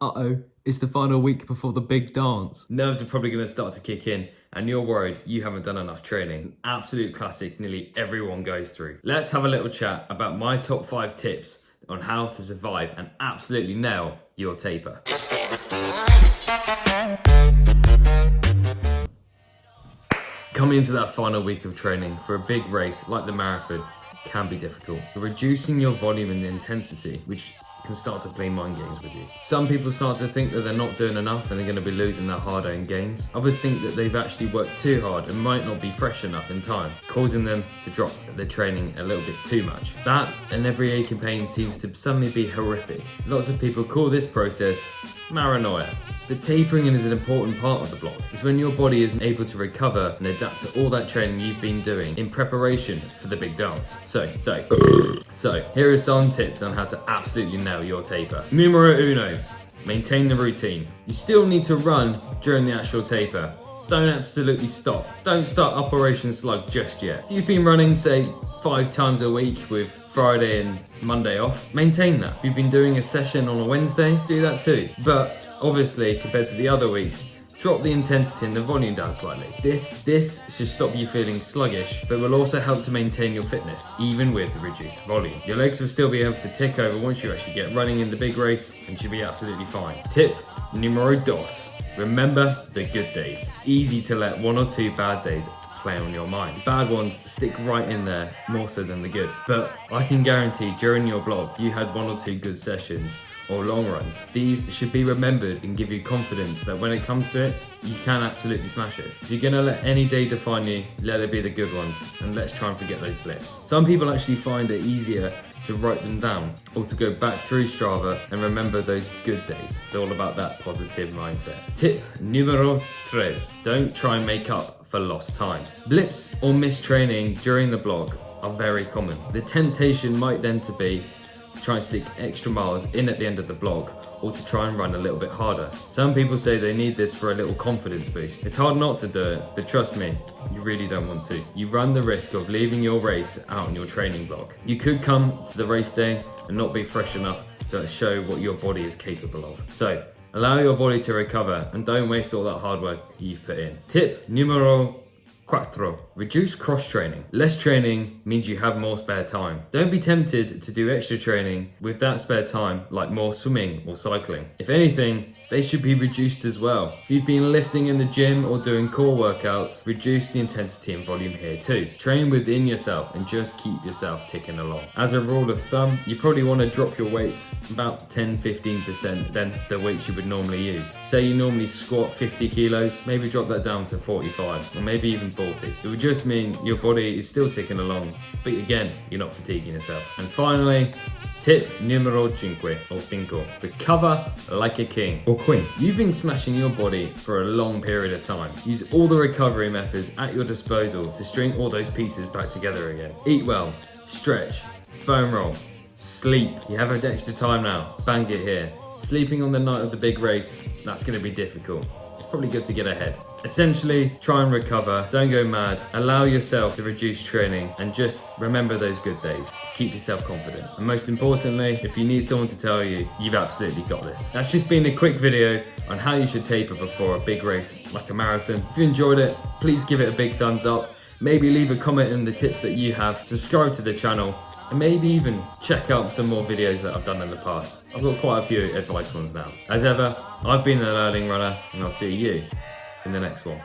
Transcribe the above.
Uh-oh, it's the final week before the big dance. Nerves are probably going to start to kick in and you're worried you haven't done enough training. An absolute classic nearly everyone goes through. Let's have a little chat about my top 5 tips on how to survive and absolutely nail your taper. Coming into that final week of training for a big race like the marathon can be difficult. Reducing your volume and intensity, which can start to play mind games with you. Some people start to think that they're not doing enough and they're going to be losing their hard-earned gains. Others think that they've actually worked too hard and might not be fresh enough in time, causing them to drop their training a little bit too much. That and every ache and pain seems to suddenly be horrific. Lots of people call this process Maranoia. The tapering is an important part of the block. It's when your body is able to recover and adapt to all that training you've been doing in preparation for the big dance. So here are some tips on how to absolutely nail your taper. Numero uno, maintain the routine. You still need to run during the actual taper. Don't absolutely stop. Don't start Operation Slug just yet. If you've been running, say, 5 times a week with Friday and Monday off, maintain that. If you've been doing a session on a Wednesday, do that too. But obviously, compared to the other weeks, drop the intensity and the volume down slightly. This should stop you feeling sluggish, but will also help to maintain your fitness, even with the reduced volume. Your legs will still be able to tick over once you actually get running in the big race and should be absolutely fine. Tip numero dos. Remember the good days. Easy to let 1 or 2 bad days play on your mind. Bad ones stick right in there, more so than the good. But I can guarantee during your block, you had 1 or 2 good sessions or long runs. These should be remembered and give you confidence that when it comes to it, you can absolutely smash it. If you're gonna let any day define you, let it be the good ones, and let's try and forget those blips. Some people actually find it easier to write them down or to go back through Strava and remember those good days. It's all about that positive mindset. Tip numero 3. Don't try and make up for lost time. Blips or missed training during the block are very common. The temptation might then to be to try and stick extra miles in at the end of the block or to try and run a little bit harder. Some people say they need this for a little confidence boost. It's hard not to do it, but trust me, you really don't want to. You run the risk of leaving your race out on your training block. You could come to the race day and not be fresh enough to show what your body is capable of. So allow your body to recover and don't waste all that hard work you've put in. Tip numero 4. Reduce cross-training. Less training means you have more spare time. Don't be tempted to do extra training with that spare time, like more swimming or cycling. If anything, they should be reduced as well. If you've been lifting in the gym or doing core workouts, reduce the intensity and volume here too. Train within yourself and just keep yourself ticking along. As a rule of thumb, you probably want to drop your weights about 10-15% than the weights you would normally use. Say you normally squat 50 kilos, maybe drop that down to 45 or maybe even 40. It would just mean your body is still ticking along, but again, you're not fatiguing yourself. And finally, tip numero 5. Recover like a king or queen. You've been smashing your body for a long period of time. Use all the recovery methods at your disposal to string all those pieces back together again. Eat well, stretch, foam roll, sleep. You have a extra time now, bang it here. Sleeping on the night of the big race, that's going to be difficult. It's probably good to get ahead. Essentially, try and recover, don't go mad, allow yourself to reduce training and just remember those good days to keep yourself confident. And most importantly, if you need someone to tell you, you've absolutely got this. That's just been a quick video on how you should taper before a big race like a marathon. If you enjoyed it, please give it a big thumbs up. Maybe leave a comment on the tips that you have, subscribe to the channel, and maybe even check out some more videos that I've done in the past. I've got quite a few advice ones now. As ever, I've been the Learning Runner, and I'll see you in the next one.